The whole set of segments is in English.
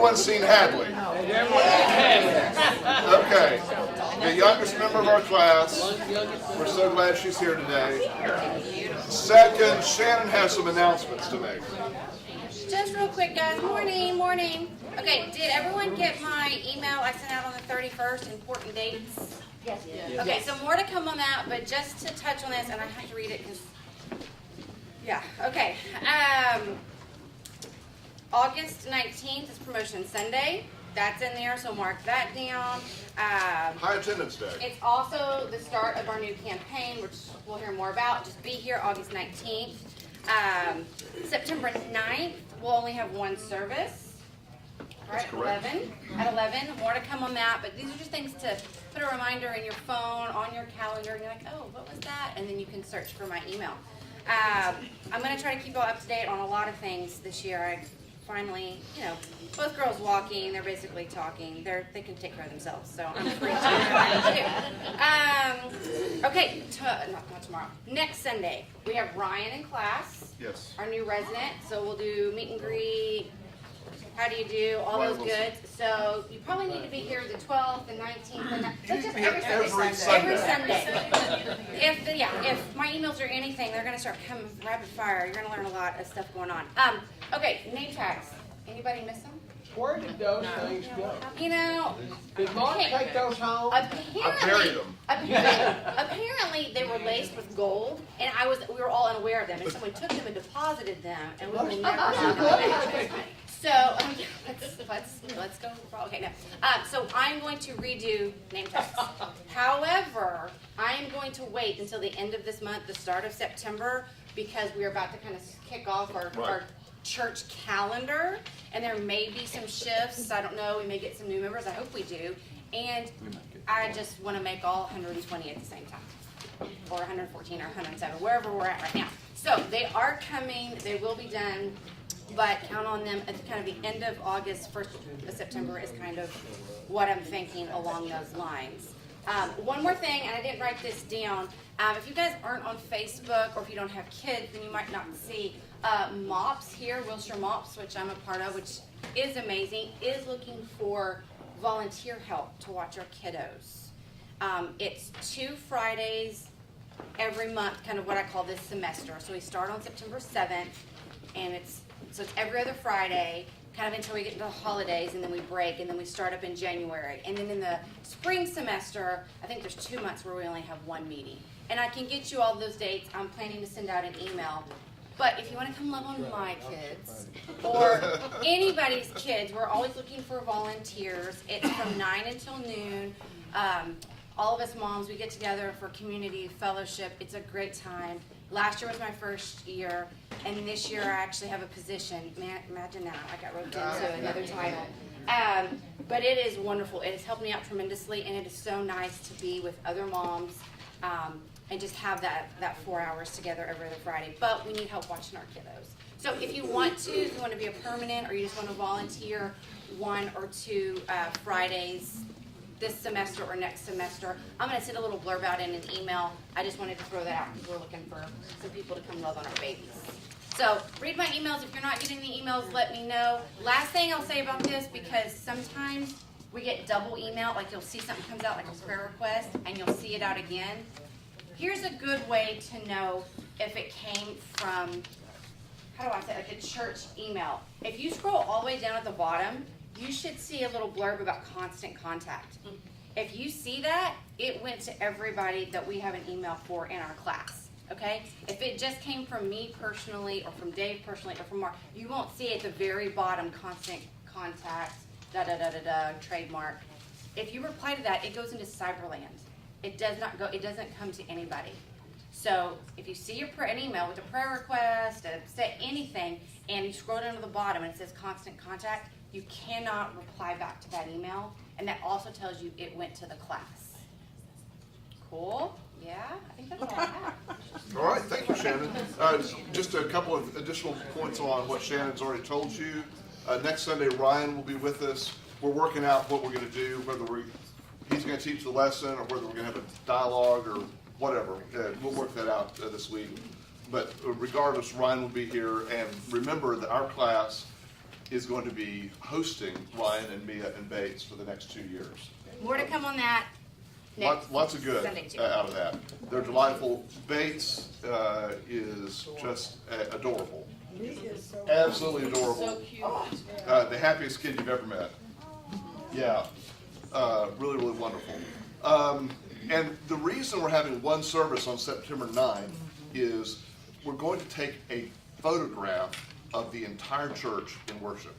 everyone seen Hadley? Okay. The youngest member of our class. We're so glad she's here today. Second, Shannon has some announcements to make. Just real quick, guys. Morning. Okay, did everyone get my email I sent out on the 31st, important dates? Yes. Okay, so more to come on that, but just to touch on this, and I have to read it because, yeah, okay. August 19th is Promotion Sunday. That's in there, so mark that down. High attendance day. It's also the start of our new campaign, which we'll hear more about. Just be here August 19th. September 9th, we'll only have one service. All right, 11. At 11, more to come on that. But these are just things to put a reminder in your phone, on your calendar, and you're like, oh, what was that? And then you can search for my email. I'm going to try to keep you all up to date on a lot of things this year. I finally, both girls walking, they're basically talking. They can take care of themselves, so I'm free to do. Okay, not tomorrow. Next Sunday, we have Ryan in class. Yes. Our new resident. So we'll do meet and greet. How do you do? All those goods. So you probably need to be here the 12th, the 19th, and just every Sunday. If my emails are anything, they're going to start coming rapid fire. You're going to learn a lot of stuff going on. Okay, name tags. Anybody miss them? Where did those things go? Did Mark take those home? I buried them. Apparently, they were laced with gold, and we were all unaware of them, and someone took them and deposited them, and we will never see them again. So let's go. Okay, no. So I'm going to redo name tags. However, I am going to wait until the end of this month, the start of September, because we're about to kind of kick off our church calendar, and there may be some shifts. I don't know. We may get some new members. I hope we do. And I just want to make all 120 at the same time, or 114 or 107, wherever we're at right now. So they are coming. They will be done. But count on them at kind of the end of August, 1st of September is kind of what I'm thinking along those lines. One more thing, and I didn't write this down. If you guys aren't on Facebook or if you don't have kids, then you might not see MOPS here, Wilshire MOPS, which I'm a part of, which is amazing, is looking for volunteer help to watch our kiddos. It's 2 Fridays every month, kind of what I call this semester. So we start on September 7th, and it's every other Friday, kind of until we get into the holidays, and then we break, and then we start up in January. And then in the spring semester, I think there's 2 months where we only have one meeting. And I can get you all those dates. I'm planning to send out an email. But if you want to come love on my kids, or anybody's kids, we're always looking for volunteers. It's from 9 until noon. All of us moms, we get together for community fellowship. It's a great time. Last year was my first year, and this year I actually have a position. Imagine that, I got roped into another title. But it is wonderful. It has helped me out tremendously, and it is so nice to be with other moms and just have that 4 hours together every other Friday. But we need help watching our kiddos. So if you want to be a permanent, or you just want to volunteer 1 or 2 Fridays this semester or next semester, I'm going to send a little blurb out in an email. I just wanted to throw that out because we're looking for some people to come love on our babies. So read my emails. If you're not getting the emails, let me know. Last thing I'll say about this, because sometimes we get double email, like you'll see something comes out like a prayer request, and you'll see it out again. Here's a good way to know if it came from, like a church email. If you scroll all the way down at the bottom, you should see a little blurb about constant contact. If you see that, it went to everybody that we have an email for in our class, okay? If it just came from me personally, or from Dave personally, or from Mark, you won't see at the very bottom constant contact, trademark. If you reply to that, it goes into Cyberland. It doesn't come to anybody. So if you see an email with a prayer request, say anything, and you scroll down to the bottom and it says constant contact, you cannot reply back to that email, and that also tells you it went to the class. Cool? Yeah? I think that's all I have. All right, thank you, Shannon. Just a couple of additional points on what Shannon's already told you. Next Sunday, Ryan will be with us. We're working out what we're going to do, whether he's going to teach the lesson or whether we're going to have a dialogue or whatever. We'll work that out this week. But regardless, Ryan will be here. And remember that our class is going to be hosting Ryan and Mia and Bates for the next 2 years. More to come on that. Lots of good Sunday, too. out of that. They're delightful. Bates is just adorable. Absolutely adorable. So cute. The happiest kid you've ever met. Yeah, really, really wonderful. And the reason we're having one service on September 9th is we're going to take a photograph of the entire church in worship.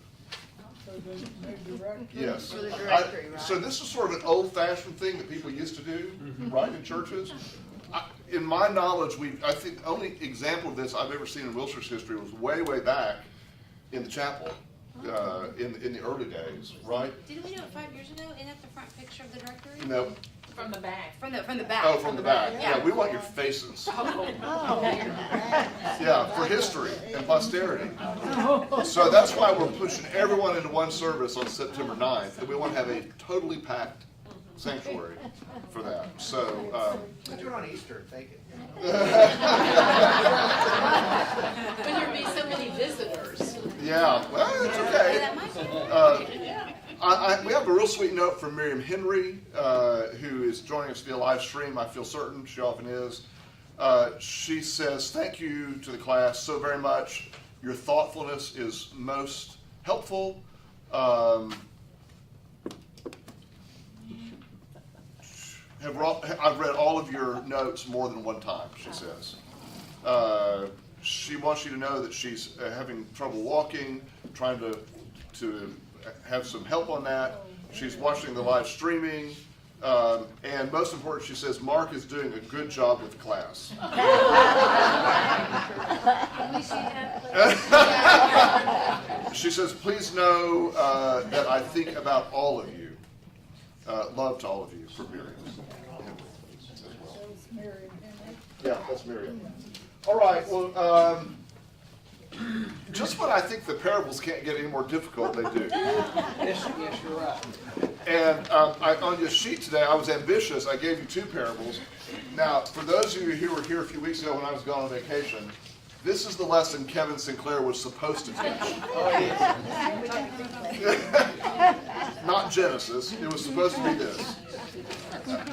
Yes. For the directory, right? So this is sort of an old-fashioned thing that people used to do, right, in churches. In my knowledge, I think the only example of this I've ever seen in Wilshire's history was way back in the chapel in the early days, right? Didn't we do it 5 years ago? Isn't that the front picture of the directory? No. From the back. From the back. Oh, from the back. Yeah. Yeah, we want your faces. Oh. Yeah, for history and posterity. So that's why we're pushing everyone into one service on September 9th, and we want to have a totally packed sanctuary for that. So, Let's do it on Easter, take it. When there be so many visitors. yeah, well, it's okay. That might be. We have a real sweet note from Miriam Henry, who is joining us via live stream. I feel certain she often is. She says, "Thank you to the class so very much. Your thoughtfulness is most helpful. I've read all of your notes more than one time," she says. She wants you to know that she's having trouble walking, trying to have some help on that. She's watching the live streaming. And most important, she says, Mark is doing a good job with the class. Can we see that, please? She says, please know that I think about all of you. Love to all of you for Miriam. Yeah, that's Miriam. All right, well, just when I think the parables can't get any more difficult, they do. Yes, you're right. And on your sheet today, I was ambitious. I gave you 2 parables. Now, for those of you who were here a few weeks ago when I was gone on vacation, this is the lesson Kevin Sinclair was supposed to teach. Oh, yes. Not Genesis. It was supposed to be this.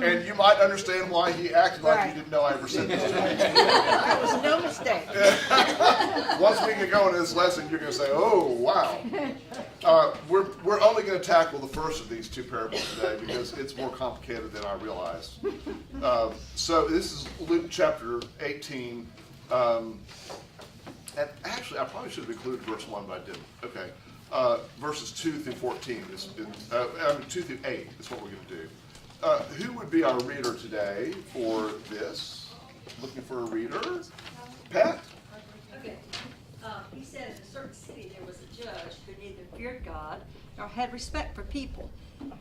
And you might understand why he acted like he didn't know I ever said this to him. That was no mistake. Once we get going in this lesson, you're going to say, oh, wow. We're only going to tackle the first of these 2 parables today because it's more complicated than I realized. So this is Luke chapter 18. And actually, I probably should have included verse 1, but I didn't. Okay. Verses 2 through 14. 2 through 8 is what we're going to do. Who would be our reader today for this? Looking for a reader? Pat? Okay. He said in a certain city there was a judge who neither feared God nor had respect for people.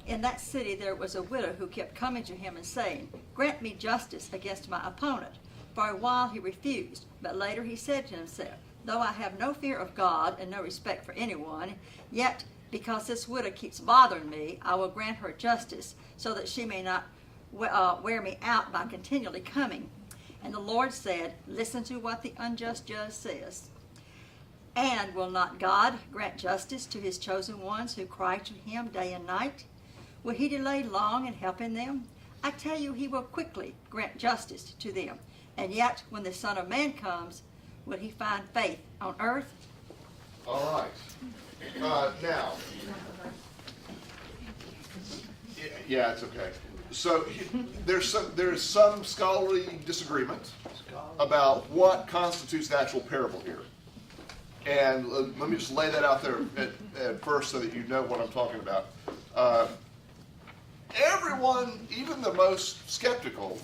In that city there was a widow who kept coming to him and saying, "Grant me justice against my opponent." For a while he refused, but later he said to himself, "Though I have no fear of God and no respect for anyone, yet because this widow keeps bothering me, I will grant her justice, so that she may not wear me out by continually coming." And the Lord said, "Listen to what the unjust judge says. And will not God grant justice to his chosen ones who cry to him day and night? Will he delay long in helping them? I tell you, he will quickly grant justice to them. And yet, when the Son of Man comes, will he find faith on earth?" All right. Now, yeah, it's okay. So there is some scholarly disagreement about what constitutes the actual parable here. And let me just lay that out there at first so that you know what I'm talking about. Everyone, even the most skeptical,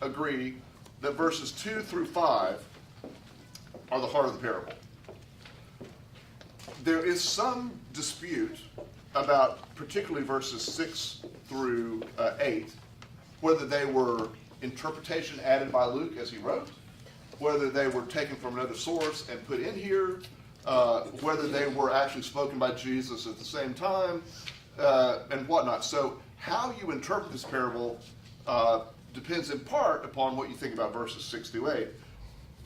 agree that verses 2 through 5 are the heart of the parable. There is some dispute about particularly verses 6 through 8, whether they were interpretation added by Luke as he wrote, whether they were taken from another source and put in here, whether they were actually spoken by Jesus at the same time, and whatnot. So how you interpret this parable depends in part upon what you think about verses 6 through 8.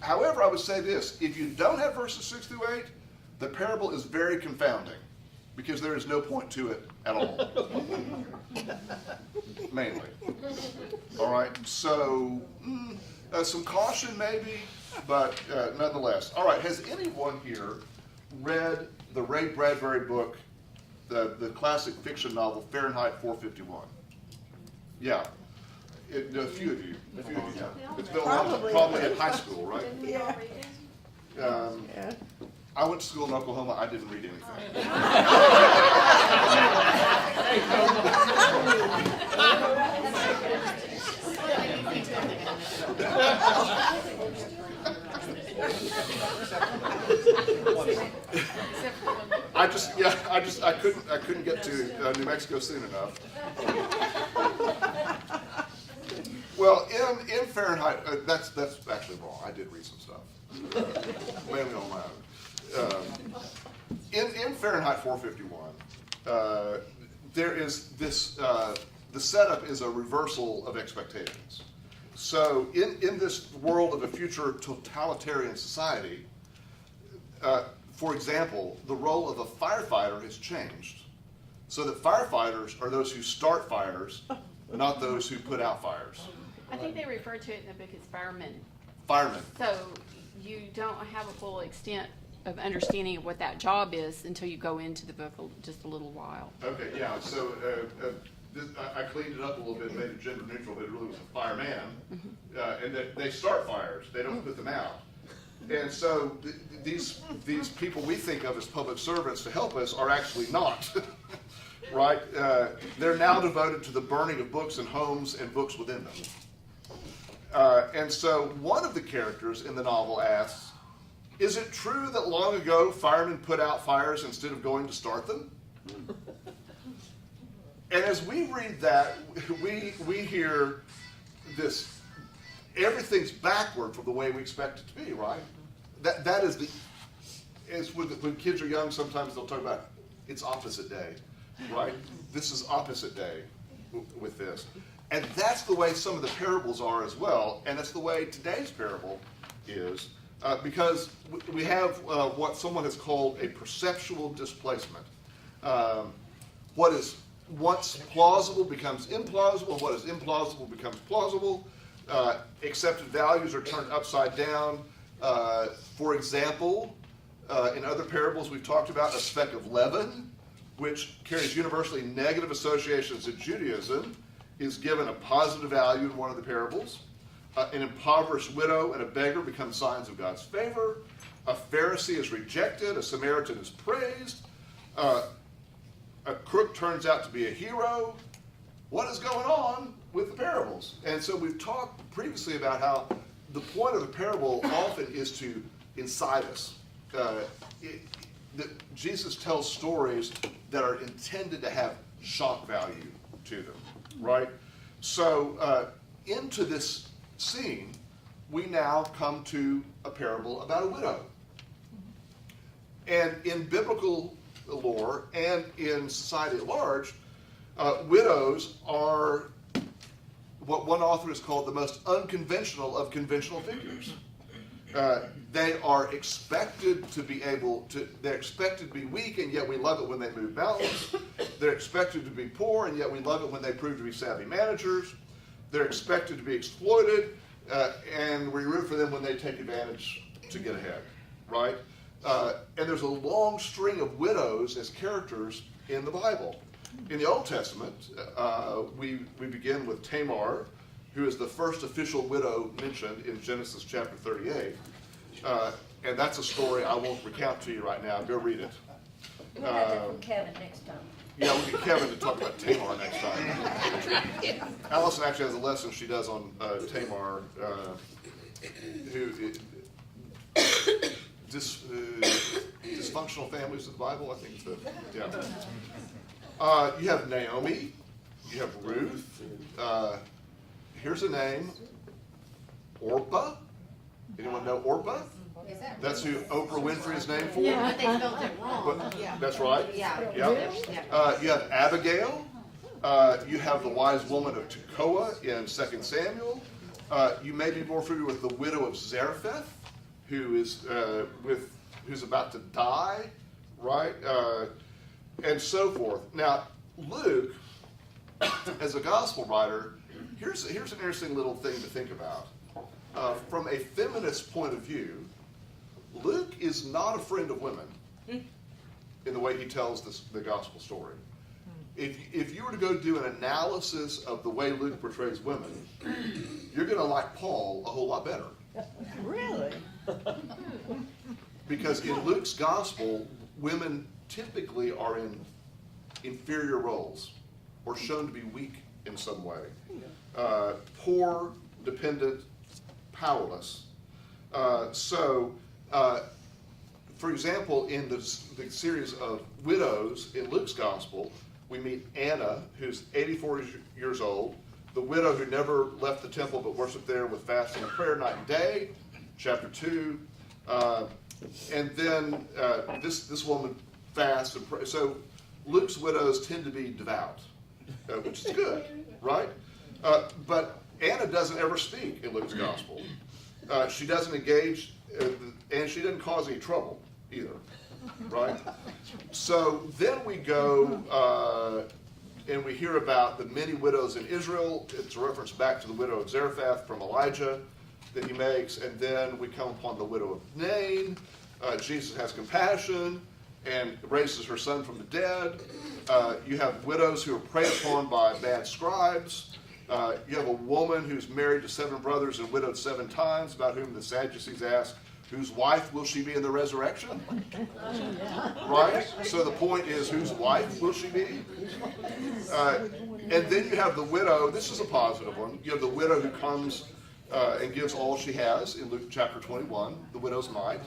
However, I would say this: if you don't have verses 6 through 8, the parable is very confounding. because there is no point to it at all. Mainly. All right, so some caution maybe, but nonetheless. All right, has anyone here read the Ray Bradbury book, the classic fiction novel Fahrenheit 451? Yeah. A few of you. Yeah. It's been a long time, probably in high school, right? Yeah. Yeah. I went to school in Oklahoma. I didn't read anything. I couldn't get to New Mexico soon enough. Well, in Fahrenheit, that's actually wrong. I did read some stuff. Mainly on my own. In Fahrenheit 451, there is this, the setup is a reversal of expectations. So in this world of a future totalitarian society, for example, the role of a firefighter has changed. So that firefighters are those who start fires, not those who put out fires. I think they refer to it in the book as firemen. Firemen. So you don't have a full extent of understanding of what that job is until you go into the book just a little while. Okay, yeah, so I cleaned it up a little bit, made it gender neutral, but it really was a fireman. And they start fires, they don't put them out. And so these people we think of as public servants to help us are actually not, right? They're now devoted to the burning of books and homes and books within them. And so one of the characters in the novel asks, is it true that long ago firemen put out fires instead of going to start them? And as we read that, we hear this, everything's backward from the way we expect it to be, right? That is when kids are young, sometimes they'll talk about, it's opposite day, right? This is opposite day with this. And that's the way some of the parables are as well, and that's the way today's parable is, because we have what someone has called a perceptual displacement. What is once plausible becomes implausible, what is implausible becomes plausible. Accepted values are turned upside down. For example, in other parables we've talked about a speck of leaven, which carries universally negative associations to Judaism, is given a positive value in one of the parables. An impoverished widow and a beggar become signs of God's favor. A Pharisee is rejected. A Samaritan is praised. A crook turns out to be a hero. What is going on with the parables? And so we've talked previously about how the point of the parable often is to incite us. Jesus tells stories that are intended to have shock value to them, right? So into this scene, we now come to a parable about a widow. And in biblical lore and in society at large, widows are what one author has called the most unconventional of conventional figures. They are expected to be they're expected to be weak, and yet we love it when they move mountains. They're expected to be poor, and yet we love it when they prove to be savvy managers. They're expected to be exploited, and we root for them when they take advantage to get ahead, right? And there's a long string of widows as characters in the Bible. In the Old Testament, we begin with Tamar, who is the first official widow mentioned in Genesis chapter 38. And that's a story I won't recount to you right now. Go read it. We'll have that from Kevin next time. Yeah, we'll get Kevin to talk about Tamar next time. Allison actually has a lesson she does on Tamar, dysfunctional families of the Bible, I think. You have Naomi, you have Ruth. Here's a name, Orpah. Anyone know Orpah? Is that That's who Oprah Winfrey is named for. But they spelled it wrong. But that's right. Yeah. You have Abigail. You have the wise woman of Tekoa in 2 Samuel. You may be more familiar with the widow of Zarephath, who is who's about to die, right? and so forth. Now, Luke, as a gospel writer, here's an interesting little thing to think about. From a feminist point of view, Luke is not a friend of women in the way he tells the gospel story. If you were to go do an analysis of the way Luke portrays women, you're going to like Paul a whole lot better. Really? Because in Luke's gospel, women typically are in inferior roles or shown to be weak in some way. Poor, dependent, powerless. For example, in the series of widows in Luke's gospel, we meet Anna, who's 84 years old, the widow who never left the temple but worshiped there with fasting and prayer night and day, chapter 2. And then this woman fasts and prays. So Luke's widows tend to be devout, which is good, right? But Anna doesn't ever speak in Luke's gospel. She doesn't engage, and she didn't cause any trouble either, right? So then we go and we hear about the many widows in Israel. It's a reference back to the widow of Zarephath from Elijah that he makes. And then we come upon the widow of Nain. Jesus has compassion and raises her son from the dead. You have widows who are preyed upon by bad scribes. You have a woman who's married to 7 brothers and widowed 7 times, about whom the Sadducees ask, whose wife will she be in the resurrection? Right? So the point is, whose wife will she be? And then you have the widow. This is a positive one. You have the widow who comes and gives all she has in Luke chapter 21, the widow's mite.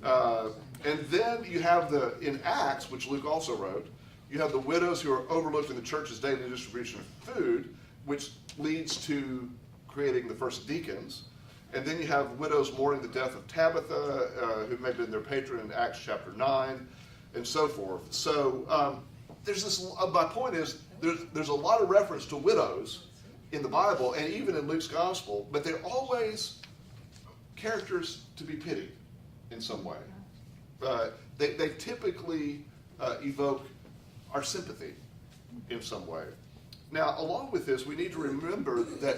And then you have in Acts, which Luke also wrote, you have the widows who are overlooked in the church's daily distribution of food, which leads to creating the first deacons. And then you have widows mourning the death of Tabitha, who may have been their patron in Acts chapter 9, and so forth. So there's this. My point is, there's a lot of reference to widows in the Bible and even in Luke's gospel, but they're always characters to be pitied in some way. They typically evoke our sympathy in some way. Now, along with this, we need to remember that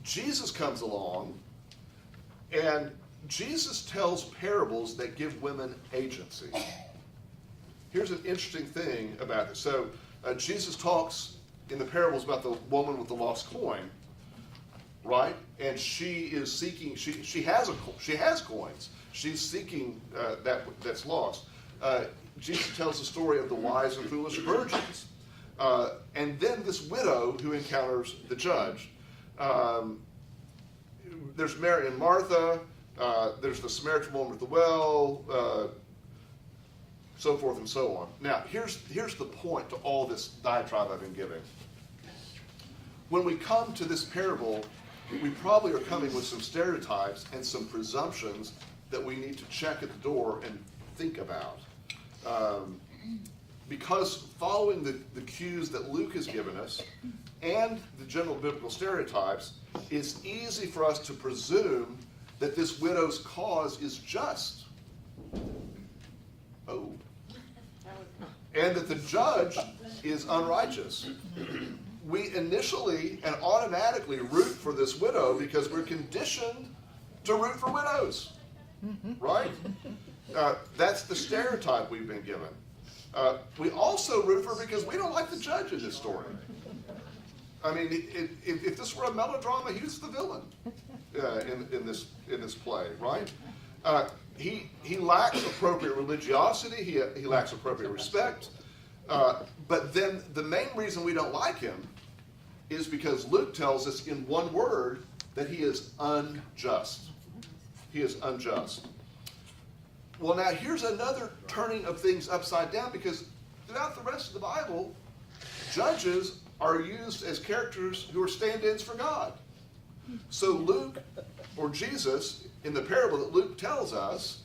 Jesus comes along, and Jesus tells parables that give women agency. Here's an interesting thing about this. So Jesus talks in the parables about the woman with the lost coin, right? And she is seeking. She has coins. She's seeking that's lost. Jesus tells the story of the wise and foolish virgins, and then this widow who encounters the judge. There's Mary and Martha, there's the Samaritan woman at the well, so forth and so on. Now, here's the point to all this diatribe I've been giving. When we come to this parable, we probably are coming with some stereotypes and some presumptions that we need to check at the door and think about. Because following the cues that Luke has given us and the general biblical stereotypes, it's easy for us to presume that this widow's cause is just. Oh. And that the judge is unrighteous. We initially and automatically root for this widow because we're conditioned to root for widows. Right? That's the stereotype we've been given. We also root for her because we don't like the judge in this story. I mean, if this were a melodrama, he was the villain in this play, right? He lacks appropriate religiosity. He lacks appropriate respect. But then the main reason we don't like him is because Luke tells us in one word that he is unjust. He is unjust. Well, now here's another turning of things upside down, because throughout the rest of the Bible, judges are used as characters who are stand-ins for God. So Luke, or Jesus, in the parable that Luke tells us,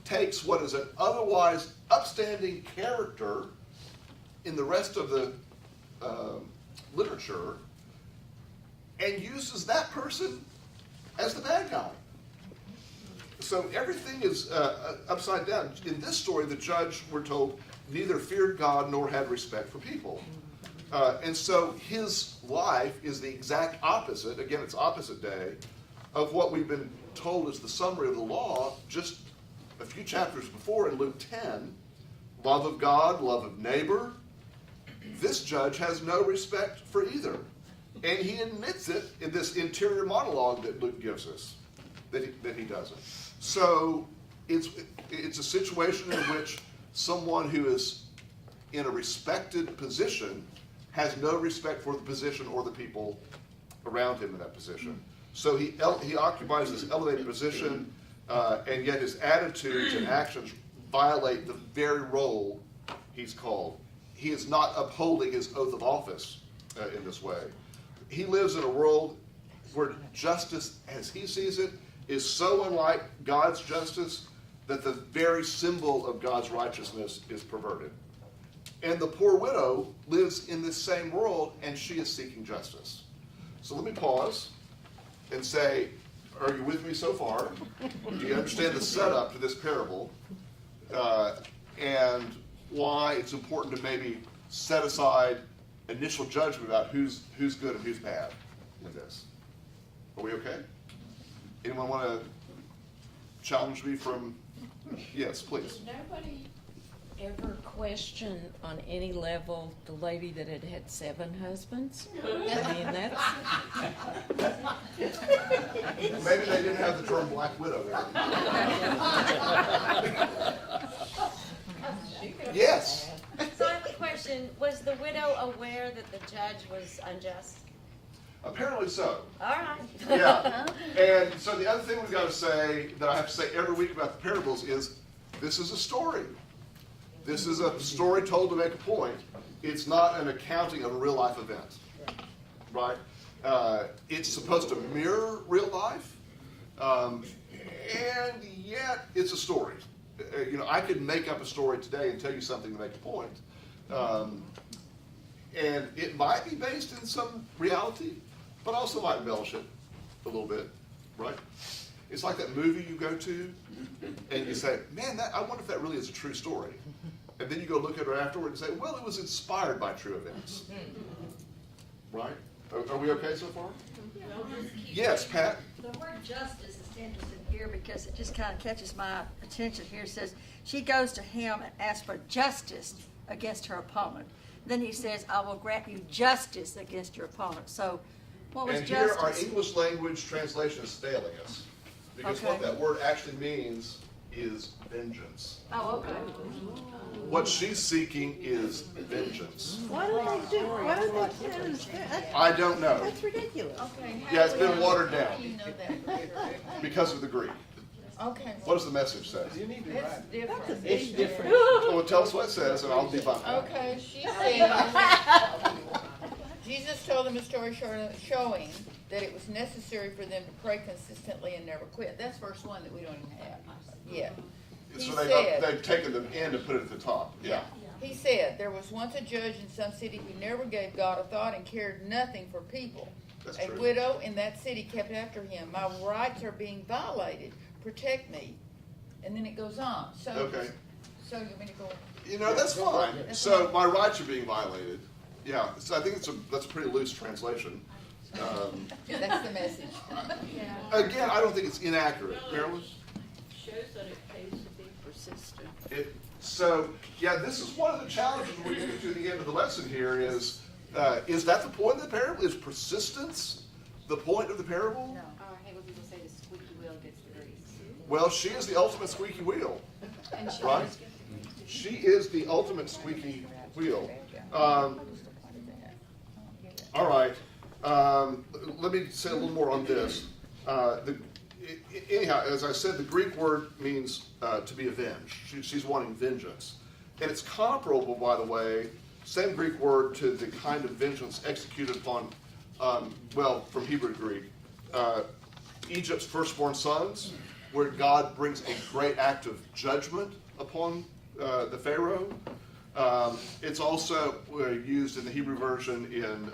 takes what is an otherwise upstanding character in the rest of the literature and uses that person as the bad guy. so everything is upside down. In this story, the judge, we're told, neither feared God nor had respect for people. And so his life is the exact opposite, again, it's opposite day, of what we've been told is the summary of the law just a few chapters before in Luke 10. Love of God, love of neighbor. This judge has no respect for either. And he admits it in this interior monologue that Luke gives us, that he doesn't. So it's a situation in which someone who is in a respected position has no respect for the position or the people around him in that position. So he occupies this elevated position, and yet his attitudes and actions violate the very role he's called. He is not upholding his oath of office in this way. He lives in a world where justice, as he sees it, is so unlike God's justice that the very symbol of God's righteousness is perverted. And the poor widow lives in this same world, and she is seeking justice. So let me pause and say, are you with me so far? Do you understand the setup to this parable? And why it's important to maybe set aside initial judgment about who's good and who's bad in this. Are we okay? Anyone want to challenge me from? Yes, please. Did nobody ever question on any level the lady that had 7 husbands? I mean, that's... Maybe they didn't have the term Black Widow there. Yes. So I have a question. Was the widow aware that the judge was unjust? Apparently so. All right. Yeah. And so the other thing we've got to say, that I have to say every week about the parables, is this is a story. This is a story told to make a point. It's not an accounting of a real life event. Right? It's supposed to mirror real life, and yet it's a story. I could make up a story today and tell you something to make a point. And it might be based in some reality, but also might embellish it a little bit, right? It's like that movie you go to, and you say, man, I wonder if that really is a true story. And then you go look at it afterward and say, well, it was inspired by true events. Right? Are we okay so far? Yes, Pat? The word justice is interesting here because it just kind of catches my attention here. It says, she goes to him and asks for justice against her opponent. Then he says, I will grant you justice against your opponent. So what was And justice? here our English language translation is failing us. Because what that word actually means is vengeance. Oh, okay. What she's seeking is vengeance. Why don't they do? Why don't they do that? I don't know. That's ridiculous. Okay. Yeah, it's been watered down You know that. because of the Greek. Okay. What does the message say? You need to It's write. different. It's different. Well, tell us what it says, and I'll debunk it. Okay, she said, Jesus told them a story showing that it was necessary for them to pray consistently and never quit. That's verse 1 that we don't even have yet. He So said, they've taken them in to put it at the top. Yeah. he said, there was once a judge in some city who never gave God a thought and cared nothing for people. That's A true. widow in that city kept after him. My rights are being violated. Protect me. And then it goes on. So, Okay. So you want me to go? That's fine. So my rights are being violated. Yeah. So I think that's a pretty loose translation. That's the message. Again, I don't think it's inaccurate. Marilyn? Shows that it pays to be persistent. This is one of the challenges when we get to the end of the lesson here is that the point of the parable? Is persistence the point of the parable? I hate when people say the squeaky wheel gets the grease. Well, she is the ultimate squeaky wheel, And she right? She is the ultimate squeaky wheel. All right. Let me say a little more on this. Anyhow, as I said, the Greek word means to be avenged. She's wanting vengeance. And it's comparable, by the way, same Greek word to the kind of vengeance executed upon, from Hebrew to Greek, Egypt's firstborn sons, where God brings a great act of judgment upon the Pharaoh. It's also used in the Hebrew version in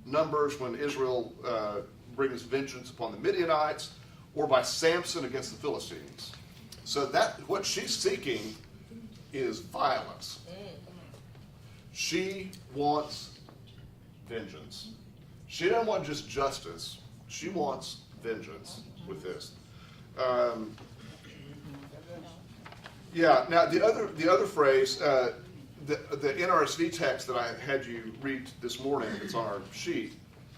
Numbers when Israel brings vengeance upon the Midianites, or by Samson against the Philistines. So that what she's seeking is violence. She wants vengeance. She doesn't want just justice. She wants vengeance with this. Yeah. Now the other phrase, the NRSV text that I had you read this morning, that's on our sheet,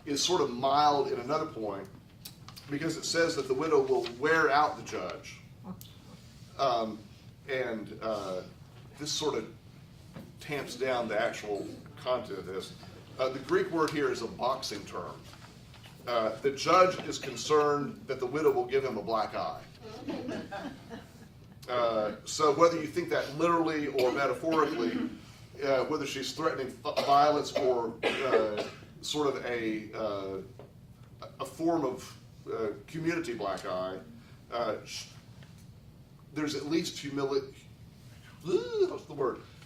is sort of mild in another point, because it says that the widow will wear out the judge. This sort of tamps down the actual content of this. The Greek word here is a boxing term. The judge is concerned that the widow will give him a black eye. So whether you think that literally or metaphorically, whether she's threatening violence or sort of a form of community black eye, there's at least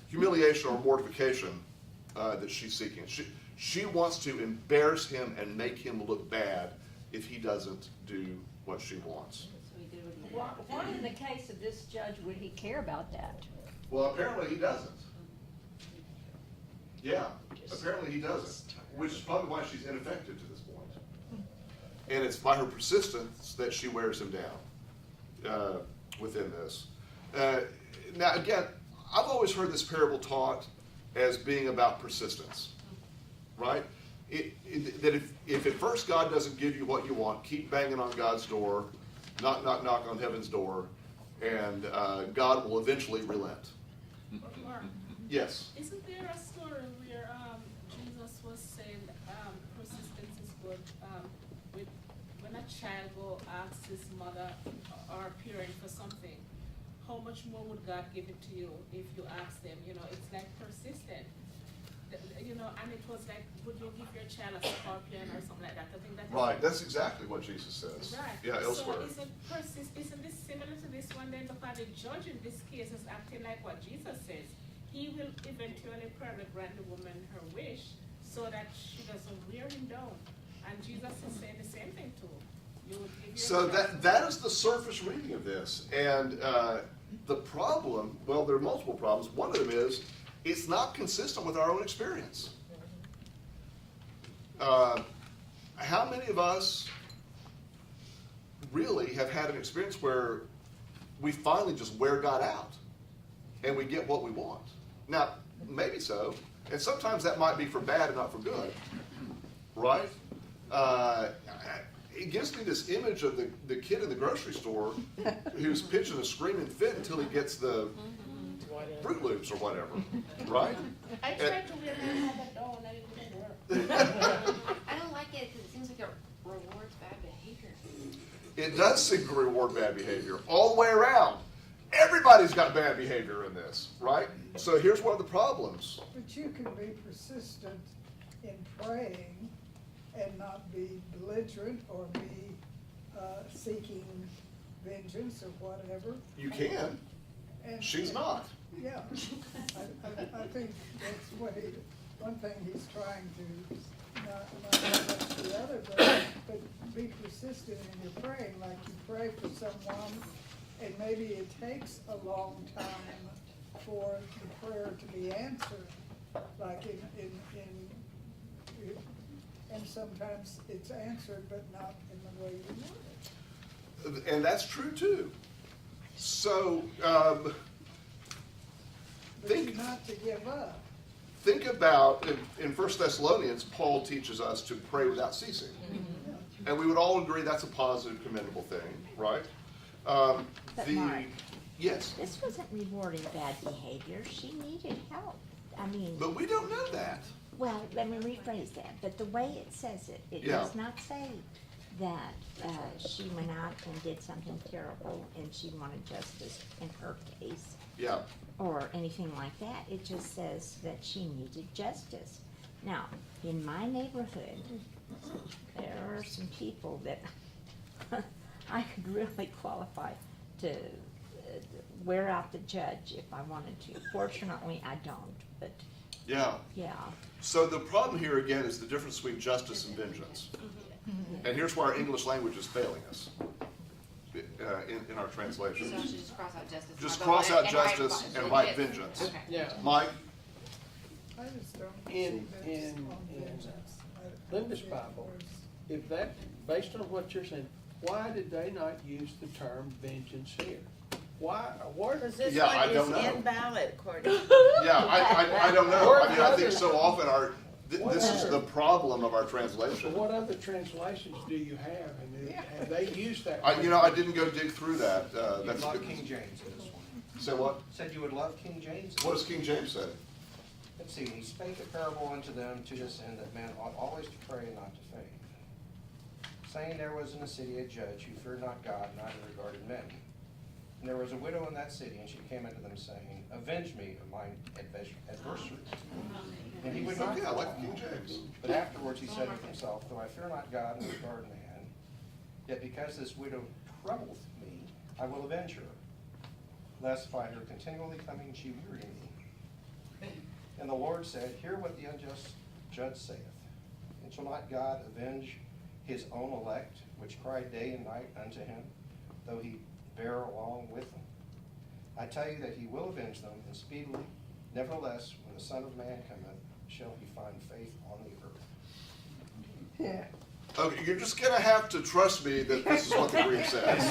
humiliation or mortification that she's seeking. She wants to embarrass him and make him look bad if he doesn't do what she wants. Why in the case of this judge would he care about that? Well, apparently he doesn't. Yeah, apparently he doesn't, which is probably why she's ineffective to this point. And it's by her persistence that she wears him down within this. Now, again, I've always heard this parable taught as being about persistence, right? That if at first God doesn't give you what you want, keep banging on God's door, knock, knock, knock on heaven's door, and God will eventually relent. Mark, Yes. isn't there a story where Jesus was saying persistence is good? When a child will ask his mother or parent for something, how much more would God give it to you if you ask them? You know, it's like persistent. You know, and it was like, would you give your child a scorpion or something like that? I think that is Right, that's exactly what Jesus says. right. Yeah, elsewhere. So isn't this similar to this one then? Because the judge in this case is acting like what Jesus says. He will eventually probably grant the woman her wish so that she doesn't wear him down. And Jesus is saying the same thing to him. You would give your So child- that is the surface reading of this. And the problem, well, there are multiple problems. One of them is it's not consistent with our own experience. How many of us really have had an experience where we finally just wear God out and we get what we want? Now, maybe so. And sometimes that might be for bad and not for good. Right? It gives me this image of the kid in the grocery store who's pitching a screaming fit until he gets the Fruit Loops or whatever, right? I tried to wear him on the door and it didn't work. I don't like it because it seems like it rewards bad behavior. It does seem to reward bad behavior all the way around. Everybody's got bad behavior in this, right? So here's one of the problems. But you can be persistent in praying and not be belligerent or be seeking vengeance or whatever. You can. And She's not. Yeah, I think that's what one thing he's trying to, not much the other, but be persistent in your praying, like you pray for someone, and maybe it takes a long time for the prayer to be answered, like and sometimes it's answered, but not in the way you want it. And that's true too. So, But not to give up. think about, in 1 Thessalonians, Paul teaches us to pray without ceasing. And we would all agree that's a positive, commendable thing, right? But Mark, yes, this wasn't rewarding bad behavior. She needed help. I mean, but we don't know that. well, let me rephrase that. But the way it says it, it Yeah. does not say that she went out and did something terrible and she wanted justice in her case Yeah, or anything like that. It just says that she needed justice. Now, in my neighborhood, there are some people that I could really qualify to wear out the judge if I wanted to. Fortunately, I don't, but yeah. yeah. So the problem here again is the difference between justice and vengeance. And here's where our English language is failing us. in our translation. So I should just cross out justice. Just my cross vote, out and justice and write vengeance. vengeance. Okay. Yeah. Mike? I just don't In- see this in- on in, vengeance. Linda's Bible, if that, based on what you're saying, why did they not use the term vengeance here? Why, what? Because this Yeah, I one don't is know. invalid according to. Yeah, I don't know. I mean, I think so often this is the problem of our So translation. what other translations do you have, and have they used that? I didn't go dig through that. You'd That's love good. King James in this one. Say what? Said you would love King James. What does King James say? Let's see, he spake a parable unto them to this end, that men ought always to pray and not to faint. Saying, there was in the city a judge who feared not God, neither regarded men. And there was a widow in that city, and she came unto them, saying, avenge me of mine adversary. And he would not. Yeah, I like King James. But afterwards he said to himself, though I fear not God and regard man, yet because this widow troubleth me, I will avenge her, lest by her continually coming she weary me. And the Lord said, hear what the unjust judge saith. And shall not God avenge his own elect, which cry day and night unto him, though he bear along with them? I tell you that he will avenge them, and speedily. Nevertheless, when the Son of Man cometh, shall he find faith on the earth? Yeah. Okay, you're just gonna have to trust me that this is what the Greek says.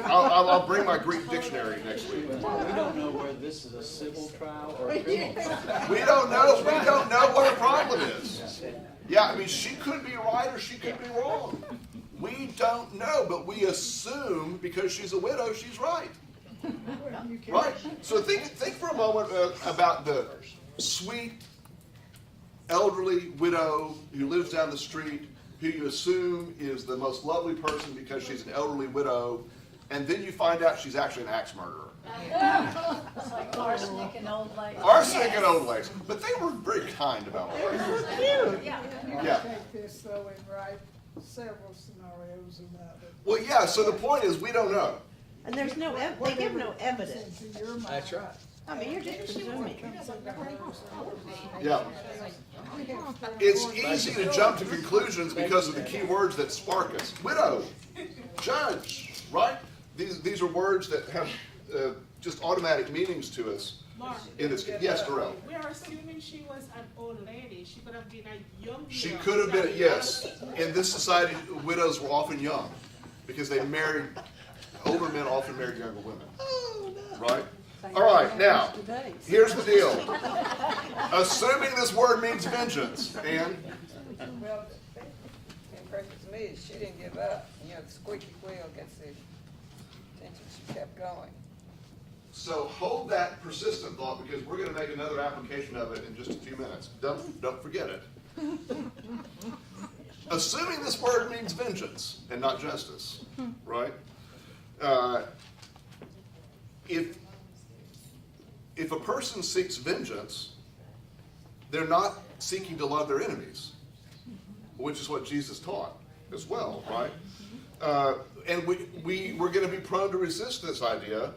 I'll bring my Greek dictionary next week. We don't know whether this is a civil trial or a criminal trial. We don't know what her problem is. Yeah, I mean, she could be right or she could be wrong. We don't know, but we assume because she's a widow, she's right. Right? So think for a moment about the sweet, elderly widow who lives down the street, who you assume is the most lovely person because she's an elderly widow, and then you find out she's actually an axe murderer. It's like arsenic and old lady. Arsenic and old ladies. But they were very kind about her. Yeah. Yeah. Take this though and write several scenarios about it. Well, yeah, so the point is we don't know. And there's no, they give no evidence. Into your mind. That's right. I mean, you're just presuming. Yeah. It's easy to jump to conclusions because of the key words that spark us. Widow, judge, right? These are words that have just automatic meanings to us. Mark, In this, yes, Darrell. we are assuming she was an old lady. She could have been a young She widow. could have been, yes. In this society, widows were often young because they married, older men often married younger women. Right? All right, now, here's the deal. Assuming this word means vengeance, and Well, the impression to me is she didn't give up. You know, the squeaky wheel gets the attention. She kept going. so hold that persistent thought because we're going to make another application of it in just a few minutes. Don't forget it. Assuming this word means vengeance and not justice, right? If a person seeks vengeance, they're not seeking to love their enemies, which is what Jesus taught as well, right? And we're going to be prone to resist this idea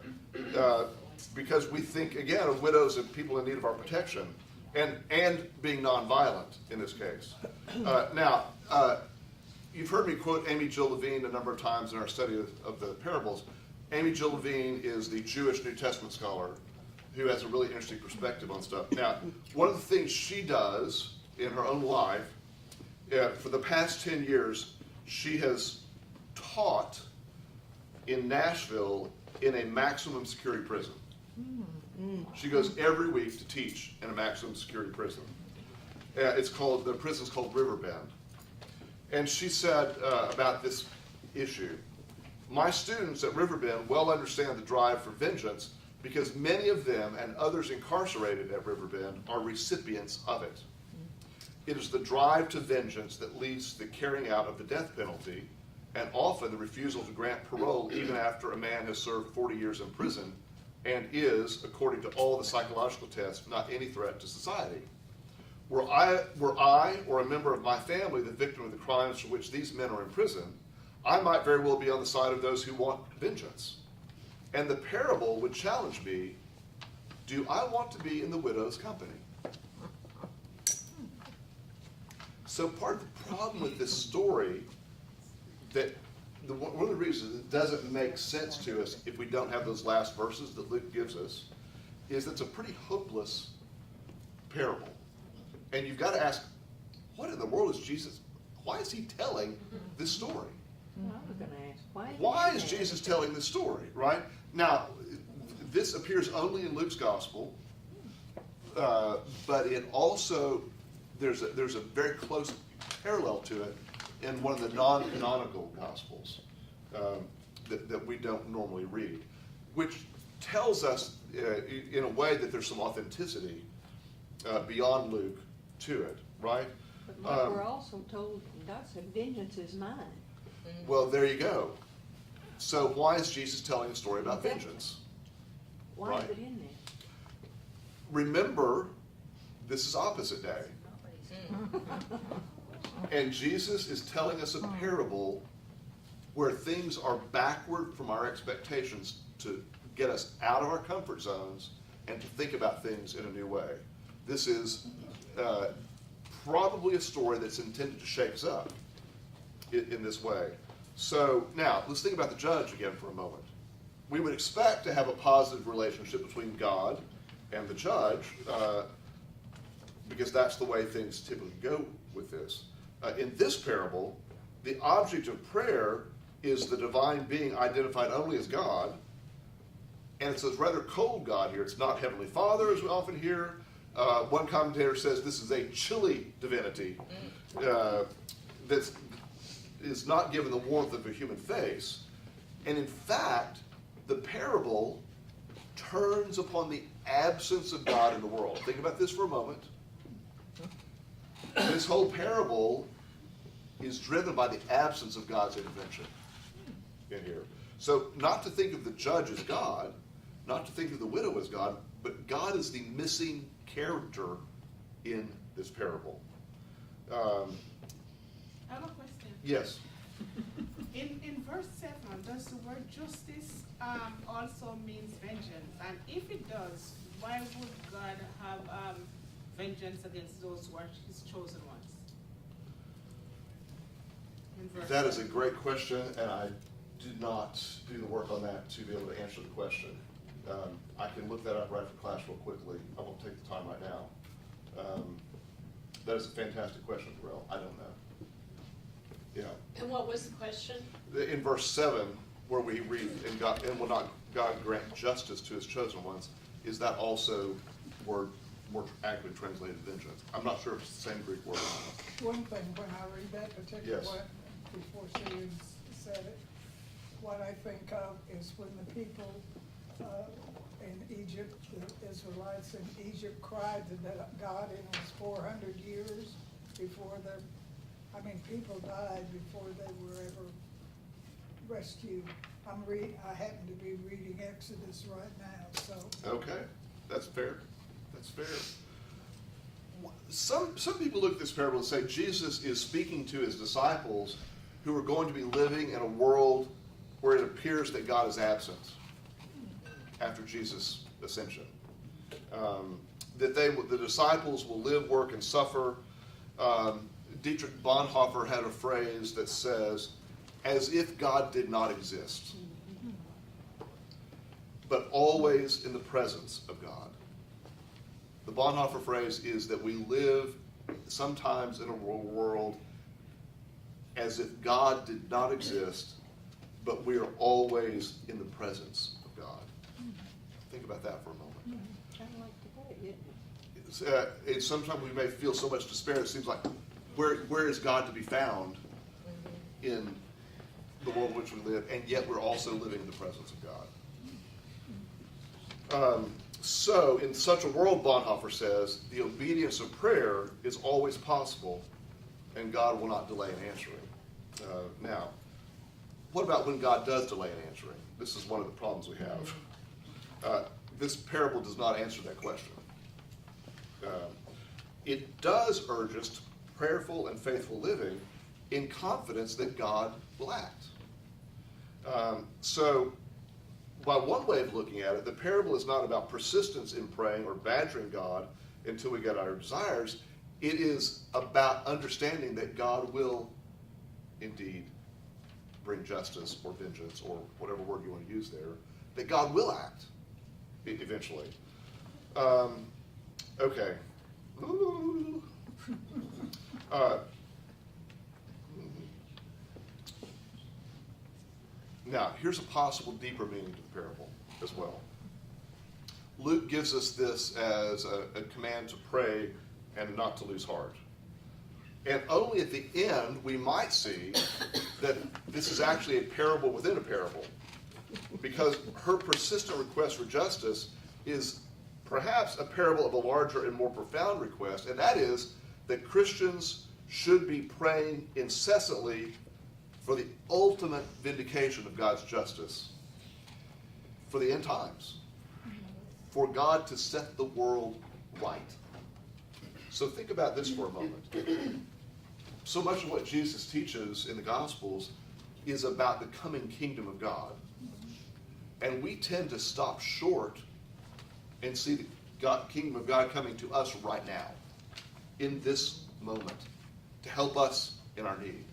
because we think, again, of widows and people in need of our protection and being nonviolent in this case. Now, you've heard me quote Amy Jill Levine a number of times in our study of the parables. Amy Jill Levine is the Jewish New Testament scholar who has a really interesting perspective on stuff. Now, one of the things she does in her own life, for the past 10 years, she has taught in Nashville in a maximum security prison. She goes every week to teach in a maximum security prison. The prison's called Riverbend. And she said about this issue, my students at Riverbend well understand the drive for vengeance because many of them and others incarcerated at Riverbend are recipients of it. It is the drive to vengeance that leads to the carrying out of the death penalty and often the refusal to grant parole even after a man has served 40 years in prison and is, according to all the psychological tests, not any threat to society. Were I or a member of my family the victim of the crimes for which these men are in prison, I might very well be on the side of those who want vengeance. And the parable would challenge me, do I want to be in the widow's company? So part of the problem with this story that one of the reasons it doesn't make sense to us if we don't have those last verses that Luke gives us is it's a pretty hopeless parable. And you've got to ask, what in the world is Jesus, why is he telling this story? Well, I was gonna ask, Why is Jesus telling this story, right? Now, this appears only in Luke's gospel, but it also, there's a very close parallel to it in one of the non-canonical gospels that we don't normally read, which tells us in a way that there's some authenticity beyond Luke to it, right? But Mark, we're also told, God said, vengeance is mine. Well, there you go. So why is Jesus telling a story about vengeance? Why Right. is it in there? Remember, this is opposite day. And Jesus is telling us a parable where things are backward from our expectations to get us out of our comfort zones and to think about things in a new way. This is probably a story that's intended to shake us up in this way. So now, let's think about the judge again for a moment. We would expect to have a positive relationship between God and the judge because that's the way things typically go with this. In this parable, the object of prayer is the divine being identified only as God, and it's a rather cold God here. It's not Heavenly Father, as we often hear. One commentator says this is a chilly divinity that is not given the warmth of a human face. And in fact, the parable turns upon the absence of God in the world. Think about this for a moment. This whole parable is driven by the absence of God's intervention in here. So not to think of the judge as God, not to think of the widow as God, but God is the missing character in this parable. I have a question. Yes. In verse 7, does the word justice also means vengeance? And if it does, why would God have vengeance against those who are his chosen ones? In verse That is a 7. great question, and I did not do the work on that to be able to answer the question. I can look that up right after class real quickly. I won't take the time right now. That is a fantastic question, Terrell. I don't know. Yeah. And what was the question? In verse 7, where we read, and will not God grant justice to his chosen ones, is that also word more accurately translated vengeance? I'm not sure if it's the same Greek word. One thing, when I read that particular Yes. one, before she said it, what I think of is when the people in Egypt, the Israelites in Egypt cried to God, and it was 400 years before people died before they were ever rescued. I happen to be reading Exodus right now, so. Okay, that's fair. That's fair. Some people look at this parable and say Jesus is speaking to his disciples who are going to be living in a world where it appears that God is absent after Jesus' ascension. That the disciples will live, work, and suffer. Dietrich Bonhoeffer had a phrase that says, as if God did not exist, but always in the presence of God. The Bonhoeffer phrase is that we live sometimes in a world as if God did not exist, but we are always in the presence of God. Think about that for a moment. Kind of like today, isn't it? And sometimes we may feel so much despair, it seems like, where is God to be found in the world in which we live, and yet we're also living in the presence of God. So, in such a world, Bonhoeffer says, the obedience of prayer is always possible, and God will not delay in answering. Now, what about when God does delay in answering? This is one of the problems we have. This parable does not answer that question. It does urge us to prayerful and faithful living in confidence that God will act. So, by one way of looking at it, the parable is not about persistence in praying or badgering God until we get our desires. It is about understanding that God will indeed bring justice or vengeance or whatever word you want to use there, that God will act eventually. Okay. Now, here's a possible deeper meaning to the parable as well. Luke gives us this as a command to pray and not to lose heart. And only at the end we might see that this is actually a parable within a parable. Because her persistent request for justice is perhaps a parable of a larger and more profound request, and that is that Christians should be praying incessantly for the ultimate vindication of God's justice for the end times, for God to set the world right. So think about this for a moment. So much of what Jesus teaches in the Gospels is about the coming kingdom of God. And we tend to stop short and see the kingdom of God coming to us right now, in this moment, to help us in our need.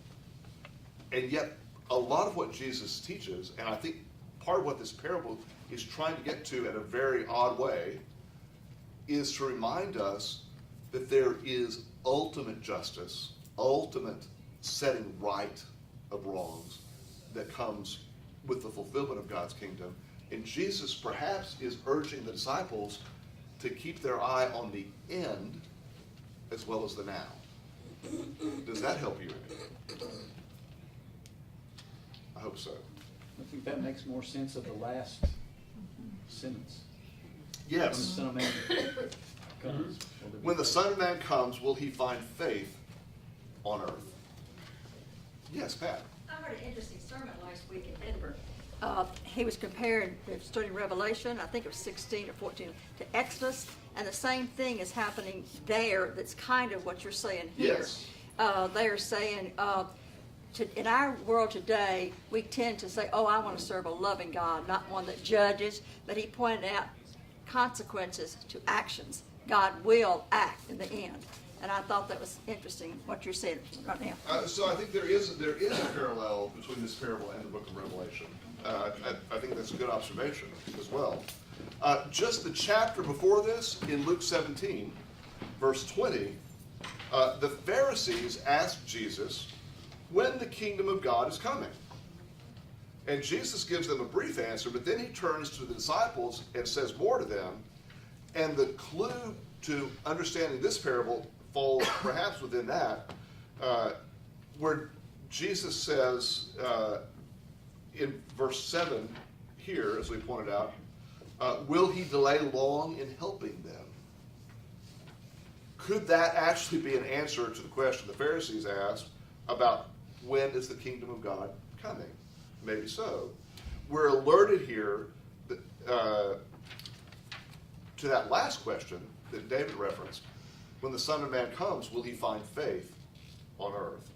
And yet, a lot of what Jesus teaches, and I think part of what this parable is trying to get to in a very odd way, is to remind us that there is ultimate justice, ultimate setting right of wrongs that comes with the fulfillment of God's kingdom. And Jesus perhaps is urging the disciples to keep their eye on the end as well as the now. Does that help you? I hope so. I think that makes more sense of the last sentence. Yes. When the Son of Man comes. When the Son of Man comes, will he find faith on earth? Yes, Pat. I heard an interesting sermon last week in Denver. He was comparing, studying Revelation, I think it was 16 or 14, to Exodus, and the same thing is happening there. That's kind of what you're saying here. Yes. They are saying, in our world today, we tend to say, oh, I want to serve a loving God, not one that judges. But he pointed out consequences to actions. God will act in the end. And I thought that was interesting, what you're saying right now. So I think there is a parallel between this parable and the book of Revelation. I think that's a good observation as well. Just the chapter before this, in Luke 17, verse 20, the Pharisees asked Jesus when the kingdom of God is coming. And Jesus gives them a brief answer, but then he turns to the disciples and says more to them. And the clue to understanding this parable falls perhaps within that, where Jesus says in verse 7 here, as we pointed out, will he delay long in helping them? Could that actually be an answer to the question the Pharisees asked about when is the kingdom of God coming? Maybe so. We're alerted here that, to that last question that David referenced. When the Son of Man comes, will he find faith on earth?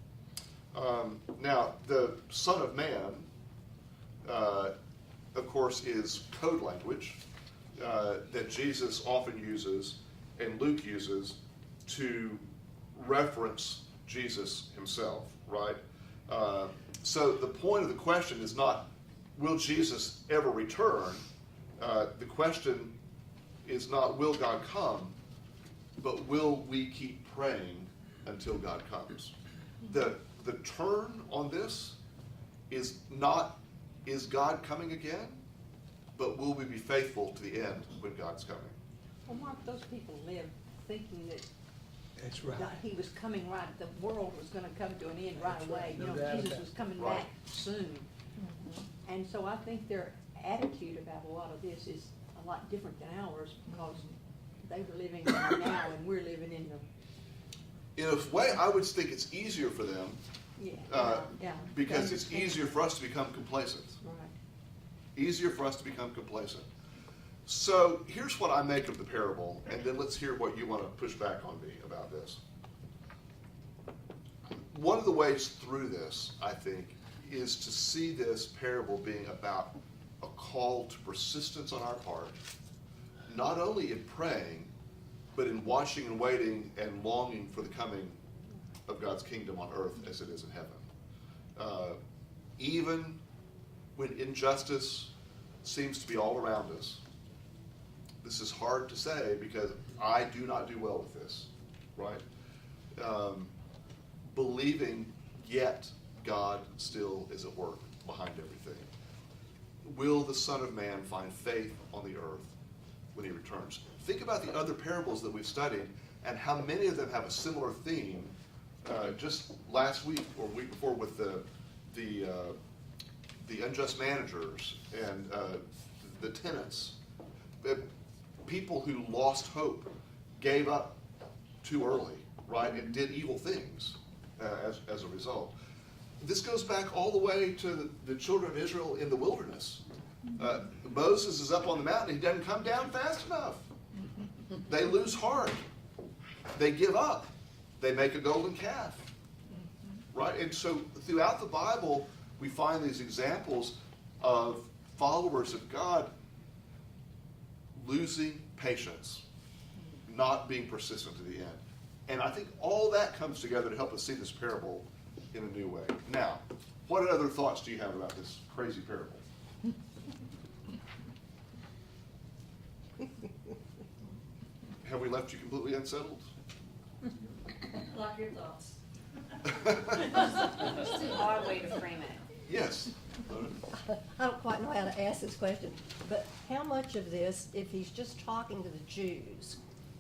Now, the Son of Man, of course, is code language that Jesus often uses and Luke uses to reference Jesus himself, right? So the point of the question is not, will Jesus ever return? The question is not, will God come? But will we keep praying until God comes? The turn on this is not, is God coming again? But will we be faithful to the end when God's coming? Well, Mark, those people lived thinking that That's right. he was coming right, the world was gonna come to an end right away. No You know, doubt Jesus about was it. coming Right. back soon. And so I think their attitude about a lot of this is a lot different than ours, because they were living in the now and we're living in the, In a way, I would think it's easier for them yeah. because it's easier for us to become complacent. Right. Easier for us to become complacent. So here's what I make of the parable, and then let's hear what you want to push back on me about this. One of the ways through this, I think, is to see this parable being about a call to persistence on our part, not only in praying, but in watching and waiting and longing for the coming of God's kingdom on earth as it is in heaven. even when injustice seems to be all around us. This is hard to say because I do not do well with this, right? Believing yet God still is at work behind everything. Will the Son of Man find faith on the earth when he returns? Think about the other parables that we've studied and how many of them have a similar theme. Just last week or week before with the unjust managers and the tenants, people who lost hope, gave up too early, right, and did evil things as a result. This goes back all the way to the children of Israel in the wilderness. Moses is up on the mountain. He doesn't come down fast enough. They lose heart. They give up. They make a golden calf. Right? And so throughout the Bible, we find these examples of followers of God losing patience, not being persistent to the end. And I think all that comes together to help us see this parable in a new way. Now, what other thoughts do you have about this crazy parable? Have we left you completely unsettled? Like your thoughts. It's an odd way to frame it. Yes. I don't quite know how to ask this question, but how much of this, if he's just talking to the Jews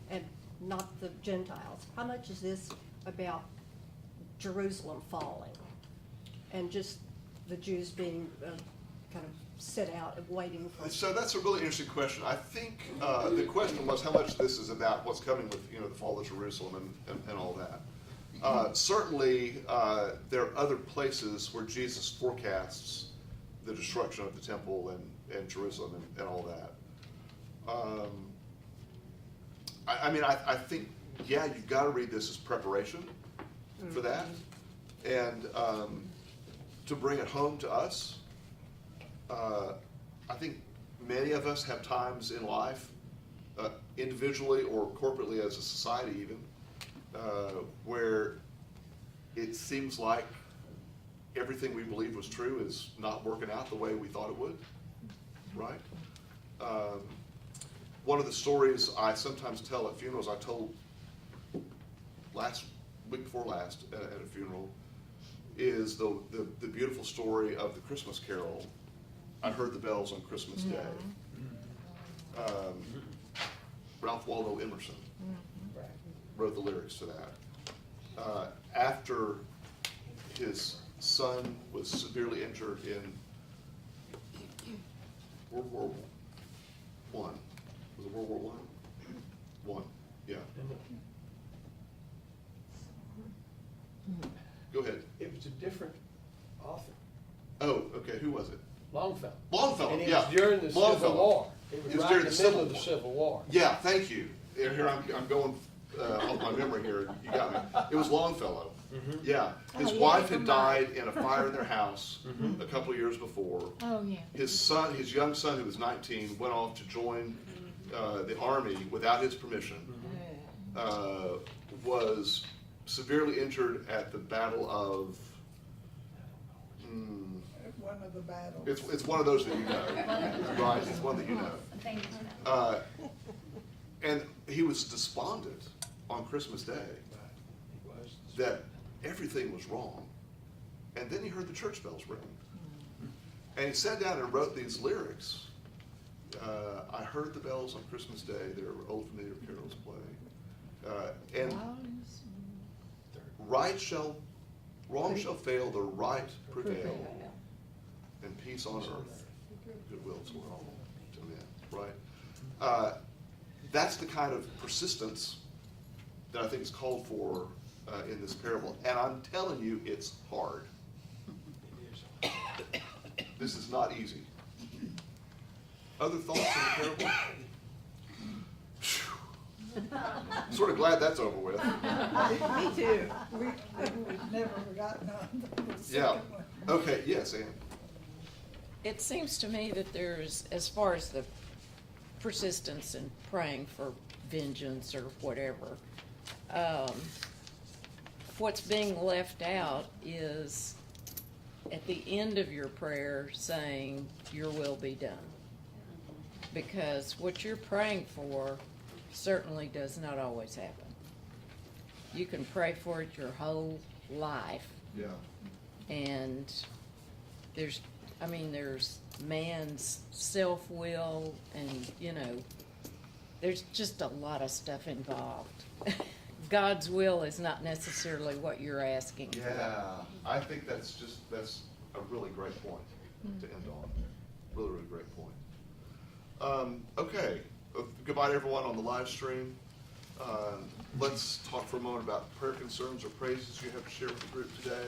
and not the Gentiles, how much is this about Jerusalem falling and just the Jews being kind of set out and waiting for? So that's a really interesting question. I think the question was how much this is about what's coming with the fall of Jerusalem and all that. Certainly, there are other places where Jesus forecasts the destruction of the temple and Jerusalem and all that. I think, yeah, you've got to read this as preparation for that. And to bring it home to us, I think many of us have times in life, individually or corporately as a society even, where it seems like everything we believed was true is not working out the way we thought it would, right? One of the stories I sometimes tell at funerals, I told week before last at a funeral, is the beautiful story of the Christmas Carol, I Heard the Bells on Christmas Day. Ralph Waldo Emerson wrote the lyrics to that. After his son was severely injured in World War I. Was it World War I? One, yeah. Go ahead. It was a different author. Oh, okay. Who was it? Longfellow. Longfellow, And it yeah. was during the Civil War. It was right during in the the middle Civil of the War. Civil War. Yeah, thank you. Here I'm going off my memory here. You got me. It was Longfellow. Yeah. His wife had died in a fire in their house a couple of years before. Oh, yeah. His young son, who was 19, went off to join the army without his permission. Was severely injured at the Battle of. One of the battles. It's one of those that you know, right? It's one that you know. And he was despondent on Christmas Day that everything was wrong. And then he heard the church bells ring. And he sat down and wrote these lyrics. I heard the bells on Christmas Day, their old familiar carols play. And wrong shall fail, the right prevail. And peace on earth, goodwill toward all to men, right? That's the kind of persistence that I think is called for in this parable. And I'm telling you, it's hard. This is not easy. Other thoughts on the parable? I'm sort of glad that's over with. Me too. We've never forgotten the Yeah. second one. Okay, yes, Ann. It seems to me that there's, as far as the persistence in praying for vengeance or whatever, what's being left out is at the end of your prayer saying, your will be done. Because what you're praying for certainly does not always happen. You can pray for it your whole life, Yeah. and there's man's self-will, and, there's just a lot of stuff involved. God's will is not necessarily what you're asking for. Yeah, I think that's a really great point to end on. Really, really great point. Okay, goodbye to everyone on the live stream. Let's talk for a moment about prayer concerns or praises you have to share with the group today.